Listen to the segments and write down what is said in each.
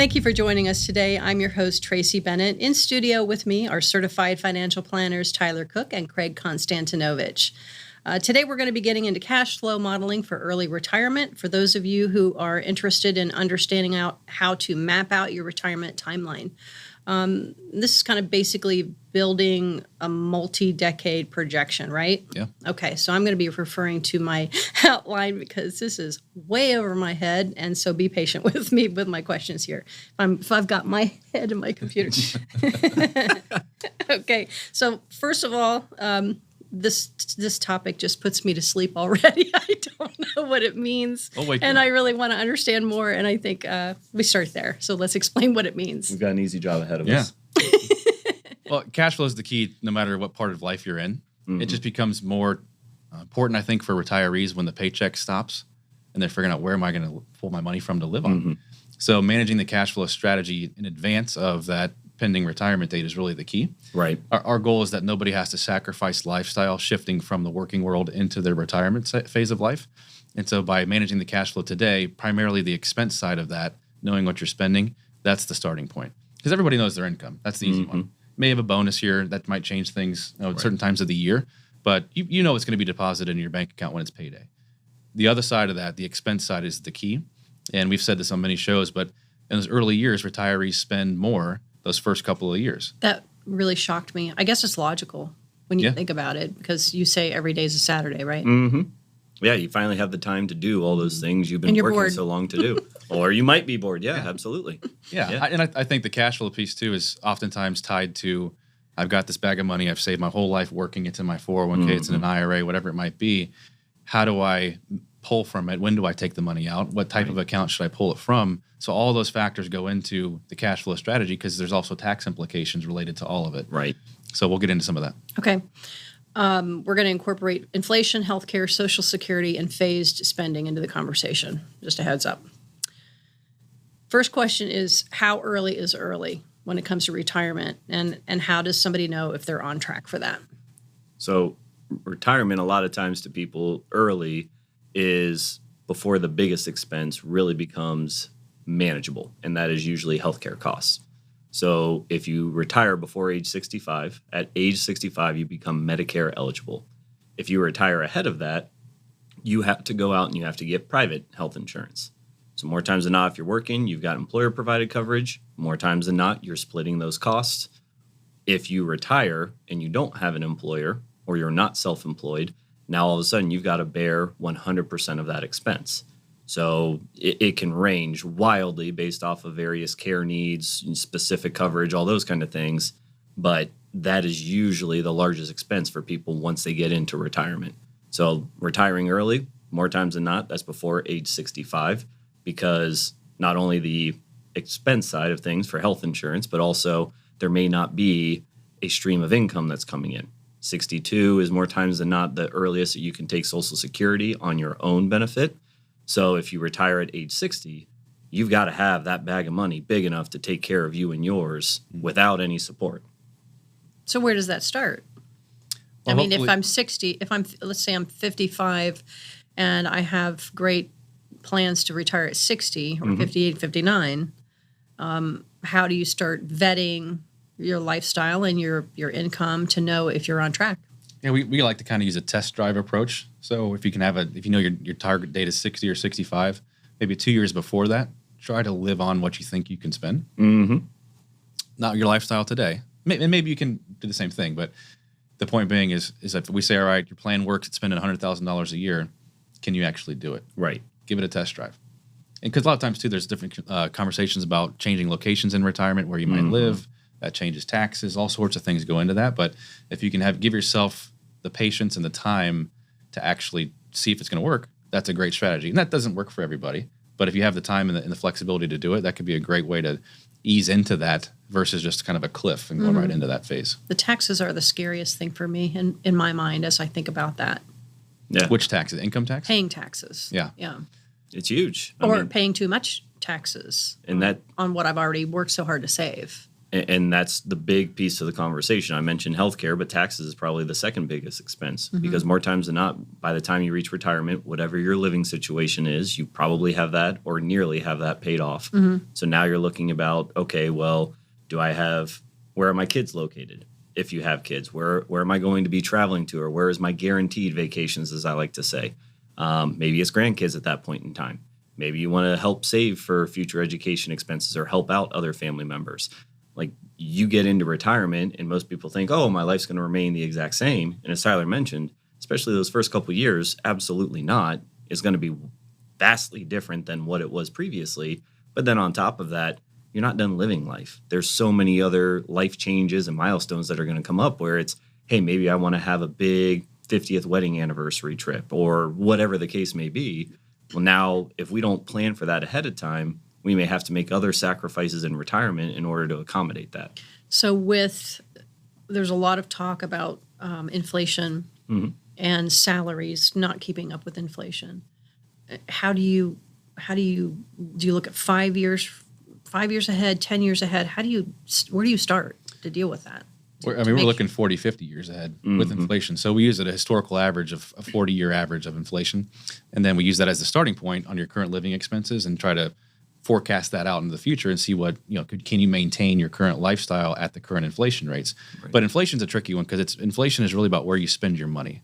Thank you for joining us today. I'm your host, Tracy Bennett. In studio with me are certified financial planners Tyler Cook and Craig Konstantinovich. Today, we're going to be getting into cash flow modeling for early retirement. For those of you who are interested in understanding how to map out your retirement timeline. This is kind of basically building a multi-decade projection, right? Yeah. Okay, so I'm going to be referring to my outline because this is way over my head, and so be patient with me with my questions here. If I've got my head in my computer. Okay, so first of all, this topic just puts me to sleep already. I don't know what it means, and I really want to understand more, and I think we start there. So let's explain what it means. We've got an easy job ahead of us. Well, cash flow is the key no matter what part of life you're in. Mm-hmm. It just becomes more important, I think, for retirees when the paycheck stops and they're figuring out where am I going to pull my money from to live on. Mm-hmm. So managing the cash flow strategy in advance of that pending retirement date is really the key. Right. Our goal is that nobody has to sacrifice lifestyle shifting from the working world into their retirement phase of life. And so by managing the cash flow today, primarily the expense side of that, knowing what you're spending, that's the starting point. Because everybody knows their income. That's the easy one. May have a bonus here that might change things at certain times of the year, but you know it's going to be deposited in your bank account when it's payday. The other side of that, the expense side, is the key. And we've said this on many shows, but in those early years, retirees spend more those first couple of years. That really shocked me. I guess it's logical when you think about it, because you say every day is a Saturday, right? Mm-hmm. Yeah, you finally have the time to do all those things you've been working so long to do. Or you might be bored. Yeah, absolutely. Yeah. I think the cash flow piece, too, is oftentimes tied to, I've got this bag of money I've saved my whole life working. It's in my 401k, it's in an IRA, whatever it might be. How do I pull from it? When do I take the money out? What type of account should I pull it from? So all those factors go into the cash flow strategy because there's also tax implications related to all of it. Right. So we'll get into some of that. Okay. We're going to incorporate inflation, healthcare, Social Security, and phased spending into the conversation. Just a heads up. First question is, how early is early when it comes to retirement? And how does somebody know if they're on track for that? So retirement, a lot of times to people early, is before the biggest expense really becomes manageable, and that is usually healthcare costs. So if you retire before age 65, at age 65, you become Medicare eligible. If you retire ahead of that, you have to go out and you have to get private health insurance. So more times than not, if you're working, you've got employer-provided coverage. More times than not, you're splitting those costs. If you retire and you don't have an employer or you're not self-employed, now all of a sudden you've got to bear 100% of that expense. So it can range wildly based off of various care needs, specific coverage, all those kind of things. But that is usually the largest expense for people once they get into retirement. So retiring early, more times than not, that's before age 65, because not only the expense side of things for health insurance, but also there may not be a stream of income that's coming in. 62 is more times than not the earliest that you can take Social Security on your own benefit. So if you retire at age 60, you've got to have that bag of money big enough to take care of you and yours without any support. So where does that start? Well, I mean, if I'm 60, let's say I'm 55 and I have great plans to retire at 60 or 58, 59, how do you start vetting your lifestyle and your income to know if you're on track? Yeah, we like to kind of use a test drive approach. So if you can if you know your target date is 60 or 65, maybe 2 years before that, try to live on what you think you can spend. Mm-hmm. Not your lifestyle today. And maybe you can do the same thing, but the point being is if we say, all right, your plan works at spending $100,000 a year, can you actually do it? Right. Give it a test drive. And because a lot of times, too, there's different conversations about changing locations in retirement where you might live. That changes taxes. All sorts of things go into that. But if you can give yourself the patience and the time to actually see if it's going to work, that's a great strategy. And that doesn't work for everybody. But if you have the time and the flexibility to do it, that could be a great way to ease into that versus just kind of a cliff and go right into that phase. The taxes are the scariest thing for me in my mind as I think about that. Yeah. Which taxes? Income tax? Paying taxes. Yeah. Yeah. It's huge. Or paying too much taxes and that on what I've already worked so hard to save. And that's the big piece of the conversation. I mentioned healthcare, but taxes is probably the second biggest expense because more times than not, by the time you reach retirement, whatever your living situation is, you probably have that or nearly have that paid off. So now you're looking about, okay, well, where are my kids located? If you have kids, where am I going to be traveling to, or where is my guaranteed vacations, as I like to say? Maybe it's grandkids at that point in time. Maybe you want to help save for future education expenses or help out other family members. Like, you get into retirement and most people think, oh, my life's going to remain the exact same. And as Tyler mentioned, especially those first couple of years, absolutely not. It's going to be vastly different than what it was previously. But then on top of that, you're not done living life. There's so many other life changes and milestones that are going to come up where it's, hey, maybe I want to have a big 50th wedding anniversary trip or whatever the case may be. Well, now, if we don't plan for that ahead of time, we may have to make other sacrifices in retirement in order to accommodate that. So there's a lot of talk about inflation and salaries not keeping up with inflation. How do you look at 5 years ahead, 10 years ahead? Where do you start to deal with that? We're looking 40, 50 years ahead with inflation. So we use a historical average of a 40-year average of inflation. And then we use that as the starting point on your current living expenses and try to forecast that out into the future and see what, can you maintain your current lifestyle at the current inflation rates? Right. But inflation's a tricky one because inflation is really about where you spend your money.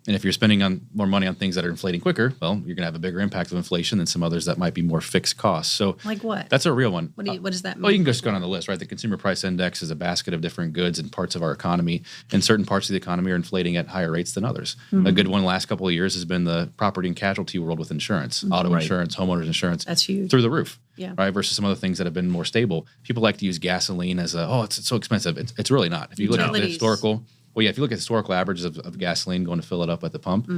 And if you're spending more money on things that are inflating quicker, well, you're going to have a bigger impact of inflation than some others that might be more fixed costs. So, like what? That's a real one. What does that mean? Well, you can just go down the list, right? The Consumer Price Index is a basket of different goods and parts of our economy, and certain parts of the economy are inflating at higher rates than others. A good one the last couple of years has been the property and casualty world with insurance, auto insurance, homeowners insurance. That's huge. Through the roof. Yeah. Right. Versus some other things that have been more stable. People like to use gasoline as it's so expensive. It's really not. If you look at the historical. Well, yeah, if you look at historical averages of gasoline going to fill it up at the pump,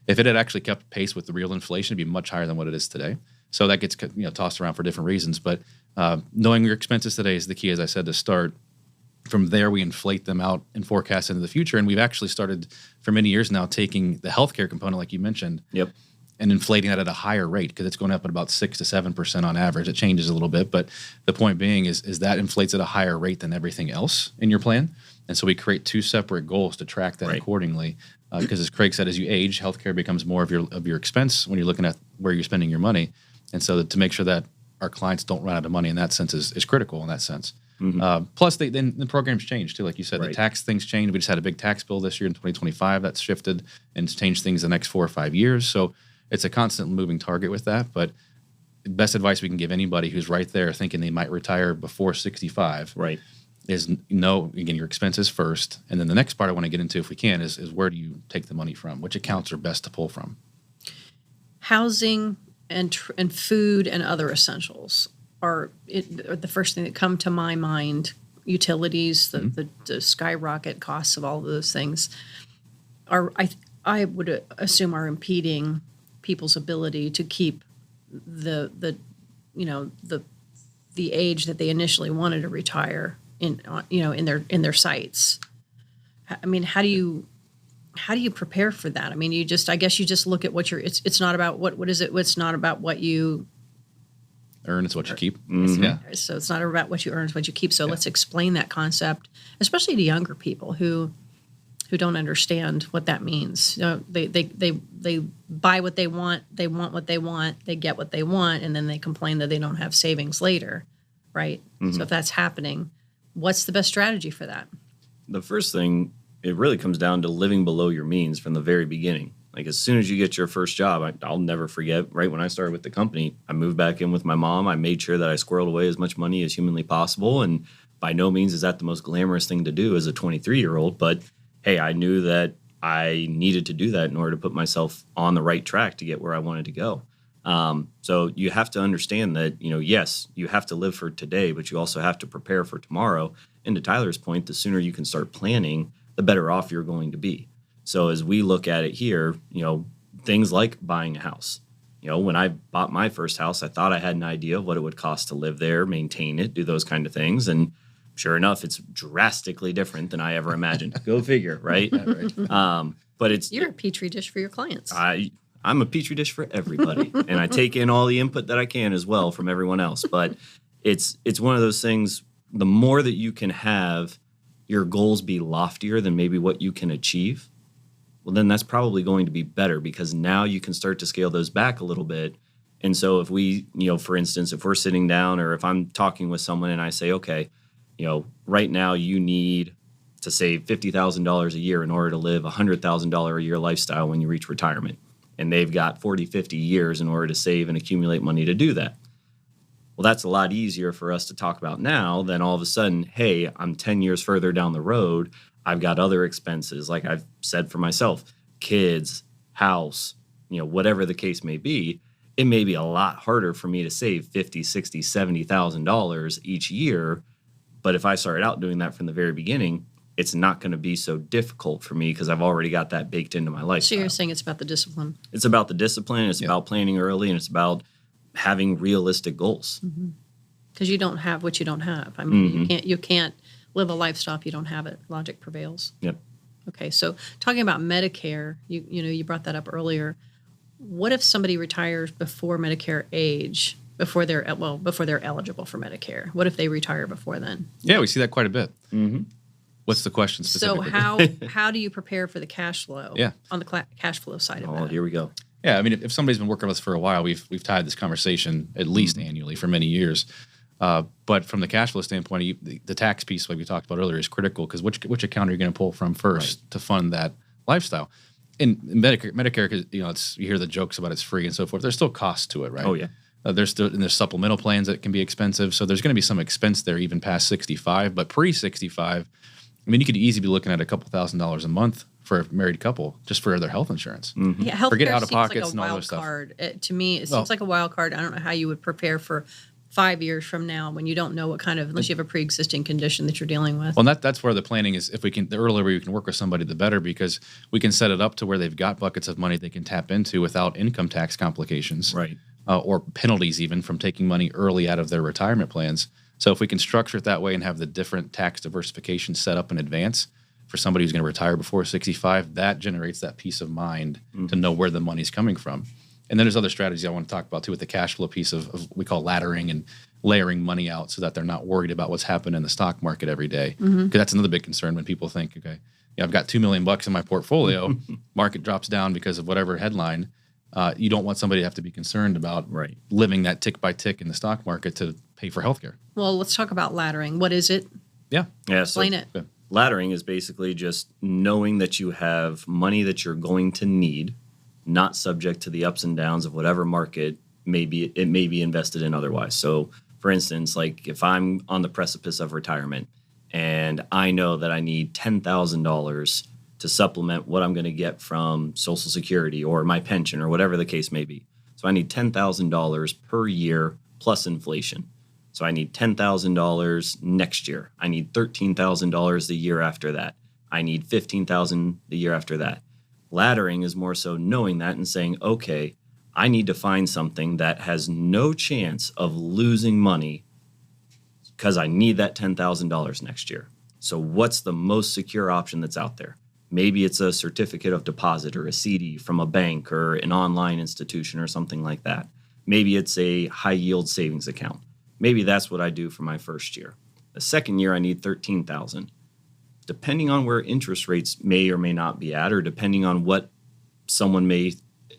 if it had actually kept pace with the real inflation, it'd be much higher than what it is today. So that gets tossed around for different reasons. But knowing your expenses today is the key, as I said, to start. From there, we inflate them out and forecast into the future. And we've actually started for many years now taking the healthcare component, like you mentioned, and inflating that at a higher rate because it's going up at about 6 to 7% on average. It changes a little bit, but the point being is that inflates at a higher rate than everything else in your plan. And so we create two separate goals to track that accordingly. Because as Craig said, as you age, healthcare becomes more of your expense when you're looking at where you're spending your money. And so to make sure that our clients don't run out of money in that sense is critical in that sense. Plus, then the programs change too. Like you said, the tax things change. We just had a big tax bill this year in 2025 that's shifted and it's changed things the next 4 or 5 years. So it's a constant moving target with that. But the best advice we can give anybody who's right there thinking they might retire before 65 is again, your expenses first. And then the next part I want to get into, if we can, is where do you take the money from? Which accounts are best to pull from? Housing and food and other essentials are the first thing that come to my mind. Utilities, the skyrocket costs of all of those things I would assume are impeding people's ability to keep the age that they initially wanted to retire in their sights. I mean, how do you prepare for that? I mean, I guess you just look at what it's not about what is it? It's not about what you earn, it's what you keep. Yeah. So it's not about what you earn, it's what you keep. So let's explain that concept, especially to younger people who don't understand what that means. They buy what they want what they want, they get what they want, and then they complain that they don't have savings later, right? So if that's happening, what's the best strategy for that? The first thing, it really comes down to living below your means from the very beginning. Like as soon as you get your first job, I'll never forget, right when I started with the company, I moved back in with my mom. I made sure that I squirreled away as much money as humanly possible. And by no means is that the most glamorous thing to do as a 23-year-old. But hey, I knew that I needed to do that in order to put myself on the right track to get where I wanted to go. So you have to understand that, yes, you have to live for today, but you also have to prepare for tomorrow. And to Tyler's point, the sooner you can start planning, the better off you're going to be. So as we look at it here, things like buying a house. When I bought my first house, I thought I had an idea of what it would cost to live there, maintain it, do those kind of things. And sure enough, it's drastically different than I ever imagined. Go figure, right? But you're a petri dish for your clients. I'm a petri dish for everybody, and I take in all the input that I can as well from everyone else. But it's one of those things the more that you can have your goals be loftier than maybe what you can achieve, well, then that's probably going to be better, because now you can start to scale those back a little bit. And so if we, for instance, if we're sitting down, or if I'm talking with someone and I say, okay, right now you need to save $50,000 a year in order to live a $100,000 a year lifestyle when you reach retirement. And they've got 40, 50 years in order to save and accumulate money to do that. Well, that's a lot easier for us to talk about now than all of a sudden, hey, I'm 10 years further down the road. I've got other expenses, like I've said for myself, kids, house, whatever the case may be. It may be a lot harder for me to save $50,000, $60,000, $70,000 each year. But if I started out doing that from the very beginning, it's not going to be so difficult for me because I've already got that baked into my lifestyle. So you're saying it's about the discipline. It's about the discipline. It's about planning early, and it's about having realistic goals. Because you don't have what you don't have. I mean, you can't live a lifestyle if you don't have it. Logic prevails. Yep. Okay, so talking about Medicare, you brought that up earlier. What if somebody retires before Medicare age, before they're eligible for Medicare? What if they retire before then? Yeah, we see that quite a bit. What's the question specifically? So how do you prepare for the cash flow? Yeah. On the cash flow side of that. Oh, here we go. Yeah, I mean, if somebody's been working with us for a while, we've tied this conversation at least annually for many years. But from the cash flow standpoint, the tax piece, like we talked about earlier, is critical, because which account are you going to pull from first to fund that lifestyle? In Medicare, because you hear the jokes about it's free and so forth. There's still costs to it, right? Oh yeah. There's supplemental plans that can be expensive, so there's going to be some expense there even past 65. But pre-65, I mean, you could easily be looking at a couple $1,000s a month for a married couple just for their health insurance. Yeah, healthcare Forget out of seems like pockets a and all wild those stuff. card. To me, it seems like a wild card. I don't know how you would prepare for 5 years from now when you don't know what kind of, unless you have a pre-existing condition that you're dealing with. Well, that's where the planning is. If we can, the earlier we can work with somebody, the better, because we can set it up to where they've got buckets of money they can tap into without income tax complications, Right. Or penalties even from taking money early out of their retirement plans. So if we can structure it that way and have the different tax diversification set up in advance for somebody who's going to retire before 65, that generates that peace of mind to know where the money's coming from. And then there's other strategies I want to talk about too with the cash flow piece of we call laddering and layering money out so that they're not worried about what's happening in the stock market every day. Because that's another big concern when people think, okay, I've got $2 million in my portfolio, market drops down because of whatever headline. You don't want somebody to have to be concerned about living that tick by tick in the stock market to pay for healthcare. Well, let's talk about laddering. What is it? Yeah. Explain it. Good. Laddering is basically just knowing that you have money that you're going to need, not subject to the ups and downs of whatever market it may be invested in otherwise. So, for instance, like if I'm on the precipice of retirement and I know that I need $10,000 to supplement what I'm going to get from Social Security or my pension or whatever the case may be. So I need $10,000 per year plus inflation. So I need $10,000 next year. I need $13,000 the year after that. I need $15,000 the year after that. Laddering is more so knowing that and saying, okay, I need to find something that has no chance of losing money because I need that $10,000 next year. So what's the most secure option that's out there? Maybe it's a certificate of deposit or a CD from a bank or an online institution or something like that. Maybe it's a high yield savings account. Maybe that's what I do for my first year. The second year, I need $13,000. Depending on where interest rates may or may not be at, or depending on what someone may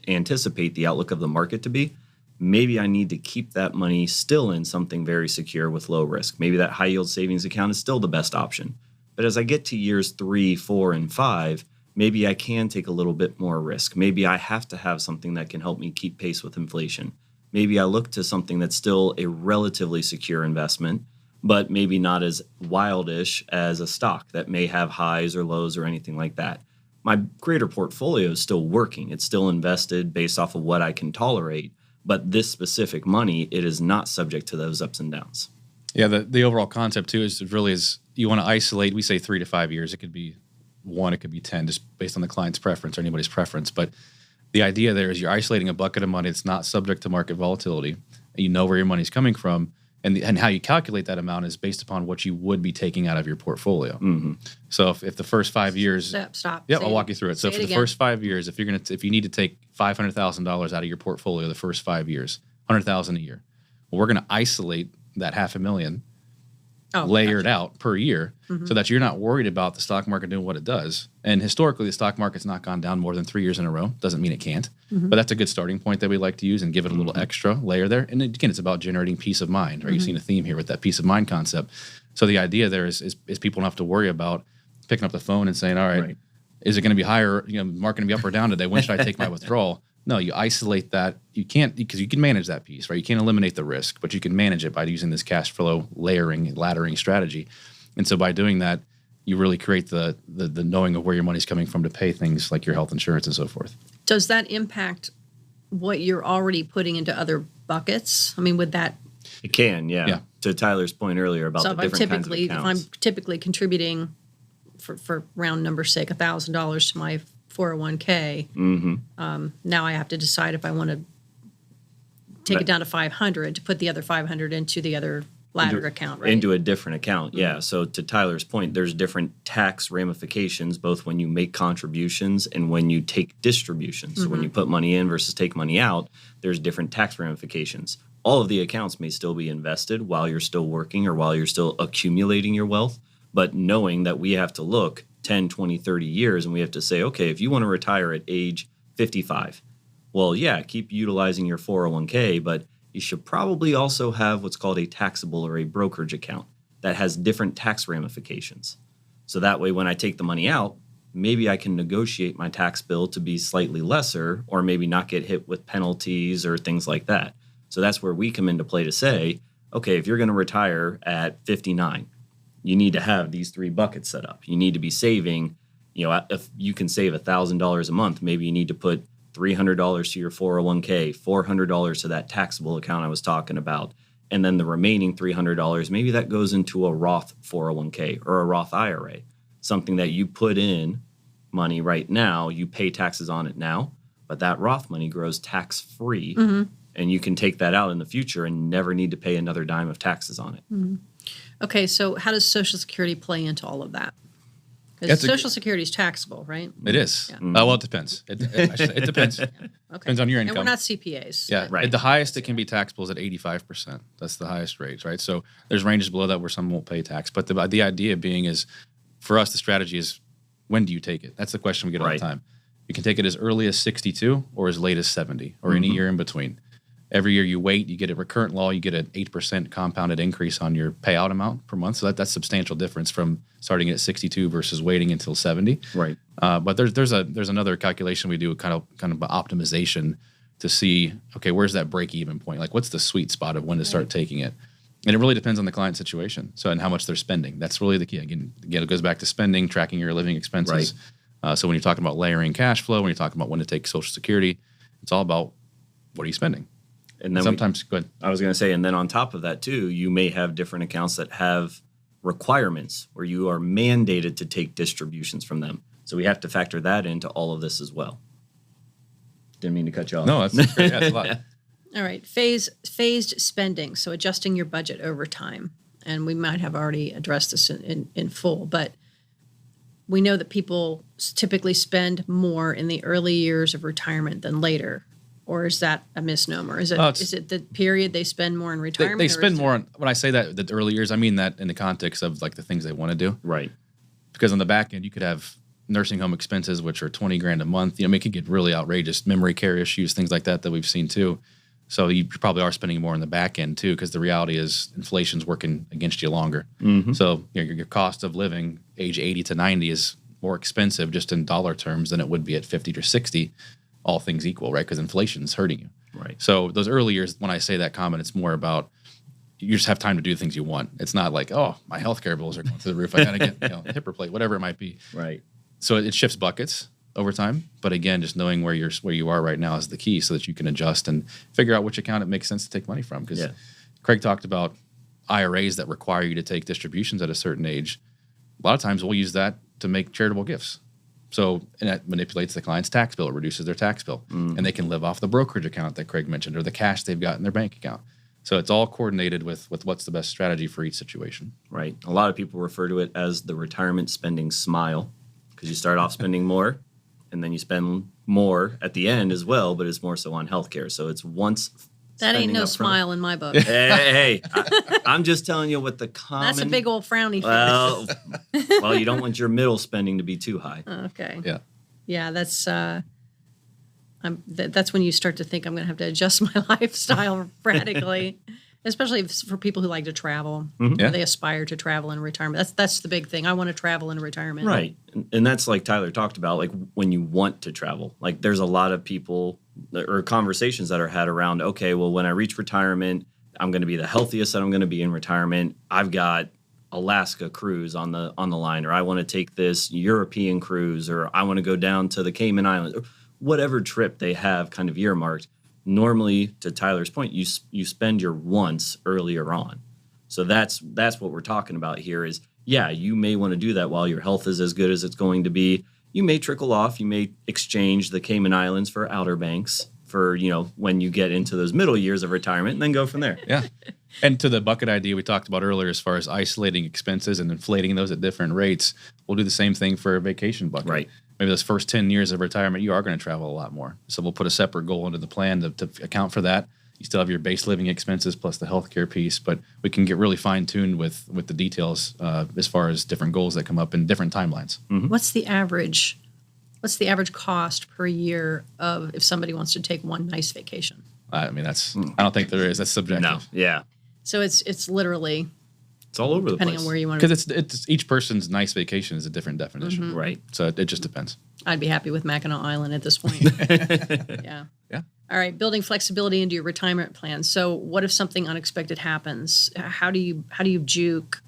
anticipate the outlook of the market to be, maybe I need to keep that money still in something very secure with low risk. Maybe that high yield savings account is still the best option. But as I get to years 3, 4, and 5, maybe I can take a little bit more risk. Maybe I have to have something that can help me keep pace with inflation. Maybe I look to something that's still a relatively secure investment, but maybe not as wildish as a stock that may have highs or lows or anything like that. My greater portfolio is still working. It's still invested based off of what I can tolerate, but this specific money, it is not subject to those ups and downs. Yeah, the overall concept too is you want to isolate. We say 3 to 5 years. It could be 1, it could be 10, just based on the client's preference or anybody's preference. But the idea there is you're isolating a bucket of money that's not subject to market volatility, and you know where your money's coming from, and how you calculate that amount is based upon what you would be taking out of your portfolio. So if the first 5 years, Stop. Yeah, I'll walk you through it. So for the again. first 5 years, if you need to take $500,000 out of your portfolio the first 5 years, $100,000 a year, well, we're going to isolate that $500,000 layered out per year so that you're not worried about the stock market doing what it does. And historically, the stock market's not gone down more than 3 years in a row. Doesn't mean it can't, but that's a good starting point that we like to use and give it a little extra layer there. And again, it's about generating peace of mind, right? You've seen a theme here with that peace of mind concept. So the idea there is people don't have to worry about picking up the phone and saying, all right. Is it going to be higher, market going to be up or down today? When should I take my withdrawal? No, you isolate that. You can't, because you can manage that piece, right? You can't eliminate the risk, but you can manage it by using this cash flow laddering strategy. And so by doing that, you really create the knowing of where your money's coming from to pay things like your health insurance and so forth. Does that impact what you're already putting into other buckets? I mean, would that? It can, yeah. To Tyler's point earlier about the different kinds of accounts. If I'm typically contributing, for round number's sake, $1,000 to my 401k. Now I have to decide if I want to take it down to 500 to put the other 500 into the other laddered account, right? Into a different account, yeah. So to Tyler's point, there's different tax ramifications, both when you make contributions and when you take distributions. So when you put money in versus take money out, there's different tax ramifications. All of the accounts may still be invested while you're still working or while you're still accumulating your wealth, but knowing that we have to look 10, 20, 30 years, and we have to say, okay, if you want to retire at age 55, well, yeah, keep utilizing your 401k, but you should probably also have what's called a taxable or a brokerage account that has different tax ramifications. So that way, when I take the money out, maybe I can negotiate my tax bill to be slightly lesser or maybe not get hit with penalties or things like that. So that's where we come into play to say, okay, if you're going to retire at 59, you need to have these 3 buckets set up. You need to be saving, if you can save $1,000 a month, maybe you need to put $300 to your 401k, $400 to that taxable account I was talking about, and then the remaining $300, maybe that goes into a Roth 401k or a Roth IRA, something that you put in money right now, you pay taxes on it now, but that Roth money grows tax-free, and you can take that out in the future and never need to pay another dime of taxes on it. Okay, so how does Social Security play into all of that? Because Social Security is taxable, right? It is. Yeah. Well, it depends. It depends. Okay. Depends on your income. And we're not CPAs. Yeah, right. The highest it can be taxable is at 85%. That's the highest rate, right? So there's ranges below that where some won't pay tax. But the idea being is, for us, the strategy is, when do you take it? That's the question we get all the time. You can take it as early as 62 or as late as 70 or any year in between. Every year you wait, you get a recurrent law, you get an 8% compounded increase on your payout amount per month. So that's substantial difference from starting at 62 versus waiting until 70. Right. But there's another calculation we do, kind of optimization to see, okay, where's that break even point? Like, what's the sweet spot of when to start taking it? And it really depends on the client situation. So, and how much they're spending. That's really the key. Again, it goes back to spending, tracking your living expenses. Right. So when you're talking about layering cash flow, when you're talking about when to take Social Security, it's all about what are you spending? And then sometimes, go ahead. I was going to say, and then on top of that too, you may have different accounts that have requirements where you are mandated to take distributions from them. So we have to factor that into all of this as well. Didn't mean to cut you off. No, that's great. That's a lot. All right, phased spending, so adjusting your budget over time. And we might have already addressed this in full, but we know that people typically spend more in the early years of retirement than later. Or is that a misnomer? Is it the period they spend more in retirement? They spend more on, when I say that, the early years, I mean that in the context of like the things they want to do. Right. Because on the back end, you could have nursing home expenses, which are $20,000 a month. It could get really outrageous, memory care issues, things like that we've seen too. So you probably are spending more in the back end too, because the reality is inflation's working against you longer. So your cost of living age 80 to 90 is more expensive just in dollar terms than it would be at 50 or 60. All things equal, right? Because inflation's hurting you. Right. So those early years, when I say that comment, it's more about you just have time to do the things you want. It's not like, oh, my healthcare bills are going through the roof. I got to get hip replacement, whatever it might be. Right. So it shifts buckets over time. But again, just knowing where you are right now is the key, so that you can adjust and figure out which account it makes sense to take money from. Because Craig talked about IRAs that require you to take distributions at a certain age. A lot of times we'll use that to make charitable gifts. So, and that manipulates the client's tax bill. It reduces their tax bill. And they can live off the brokerage account that Craig mentioned or the cash they've got in their bank account. So it's all coordinated with what's the best strategy for each situation. Right. A lot of people refer to it as the retirement spending smile, because you start off spending more and then you spend more at the end as well, but it's more so on healthcare. So it's once That ain't spending no up front. smile in my book. Hey, I'm just telling you what the common. That's a big old frowny face. Well, you don't want your middle spending to be too high. Okay. Yeah. Yeah, that's that's when you start to think I'm going to have to adjust my lifestyle radically, especially for people who like to travel. Yeah. They aspire to travel in retirement. That's the big thing. I want to travel in retirement. Right. And that's like Tyler talked about, like when you want to travel. Like there's a lot of people or conversations that are had around, okay, well, when I reach retirement, I'm going to be the healthiest that I'm going to be in retirement. I've got Alaska cruise on the line, or I want to take this European cruise, or I want to go down to the Cayman Islands, or whatever trip they have kind of earmarked. Normally, to Tyler's point, you spend your wants earlier on. So that's what we're talking about here is, yeah, you may want to do that while your health is as good as it's going to be. You may trickle off. You may exchange the Cayman Islands for Outer Banks for, when you get into those middle years of retirement, and then go from there. Yeah. And to the bucket idea we talked about earlier, as far as isolating expenses and inflating those at different rates, we'll do the same thing for a vacation bucket. Right. Maybe those first 10 years of retirement, you are going to travel a lot more. So we'll put a separate goal into the plan to account for that. You still have your base living expenses plus the healthcare piece, but we can get really fine-tuned with the details as far as different goals that come up in different timelines. Mm-hmm. What's the average cost per year of if somebody wants to take one nice vacation? I mean, I don't think there is. That's subjective. No. Yeah. So it's literally It's all over the depending place. on where you want to. Because it's each person's nice vacation is a different definition. Right. So it just depends. I'd be happy with Mackinac Island at this point. Yeah. Yeah. All right, building flexibility into your retirement plan. So, what if something unexpected happens? How do you juke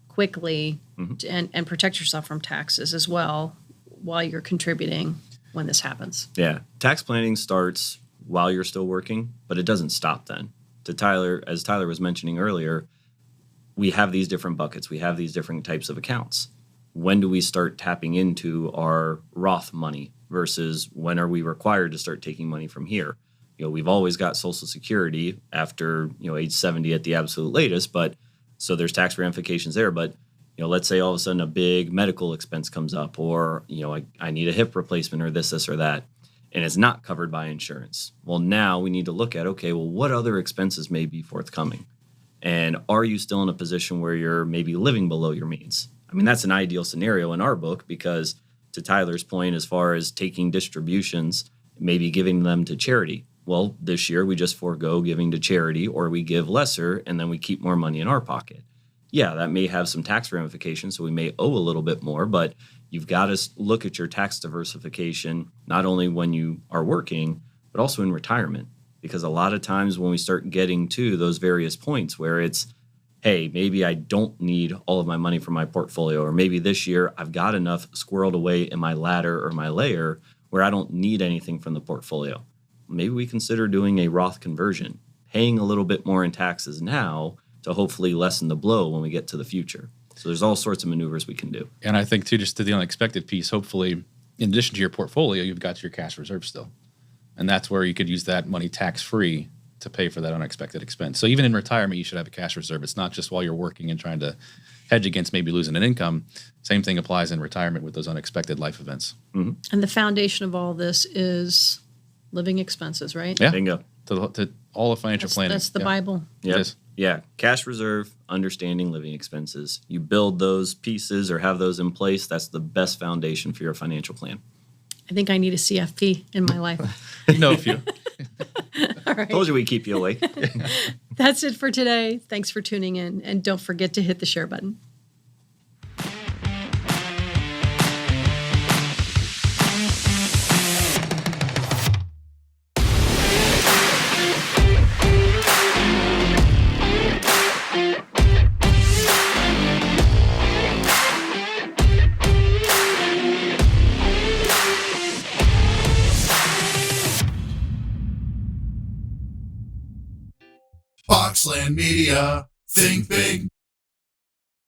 quickly and protect yourself from taxes as well while you're contributing when this happens? Yeah. Tax planning starts while you're still working, but it doesn't stop then. To Tyler, as Tyler was mentioning earlier, we have these different buckets. We have these different types of accounts. When do we start tapping into our Roth money versus when are we required to start taking money from here? We've always got Social Security after, age 70 at the absolute latest, but so there's tax ramifications there. But, let's say all of a sudden a big medical expense comes up, or, I need a hip replacement or this or that, and it's not covered by insurance. Well, now we need to look at, okay, well, what other expenses may be forthcoming? And are you still in a position where you're maybe living below your means? I mean, that's an ideal scenario in our book because, to Tyler's point, as far as taking distributions, maybe giving them to charity. Well, this year we just forego giving to charity, or we give lesser and then we keep more money in our pocket. Yeah, that may have some tax ramifications, so we may owe a little bit more, but you've got to look at your tax diversification, not only when you are working, but also in retirement. Because a lot of times when we start getting to those various points where it's, hey, maybe I don't need all of my money from my portfolio, or maybe this year I've got enough squirreled away in my ladder or my layer where I don't need anything from the portfolio. Maybe we consider doing a Roth conversion, paying a little bit more in taxes now to hopefully lessen the blow when we get to the future. So there's all sorts of maneuvers we can do. And I think, too, just to the unexpected piece, hopefully, in addition to your portfolio, you've got your cash reserve still. And that's where you could use that money tax-free to pay for that unexpected expense. So even in retirement, you should have a cash reserve. It's not just while you're working and trying to hedge against maybe losing an income. Same thing applies in retirement with those unexpected life events. Mm-hmm. And the foundation of all this is living expenses, right? Yeah. Bingo. To all of financial planning. That's the Yeah. Bible. Yep. It is. Yeah. Cash reserve, understanding living expenses. You build those pieces or have those in place. That's the best foundation for your financial plan. I think I need a CFP in my life. No, if you. All right. Told you we'd keep you awake. That's it for today. Thanks for tuning in. And don't forget to hit the share button. Boxland Media. Think big.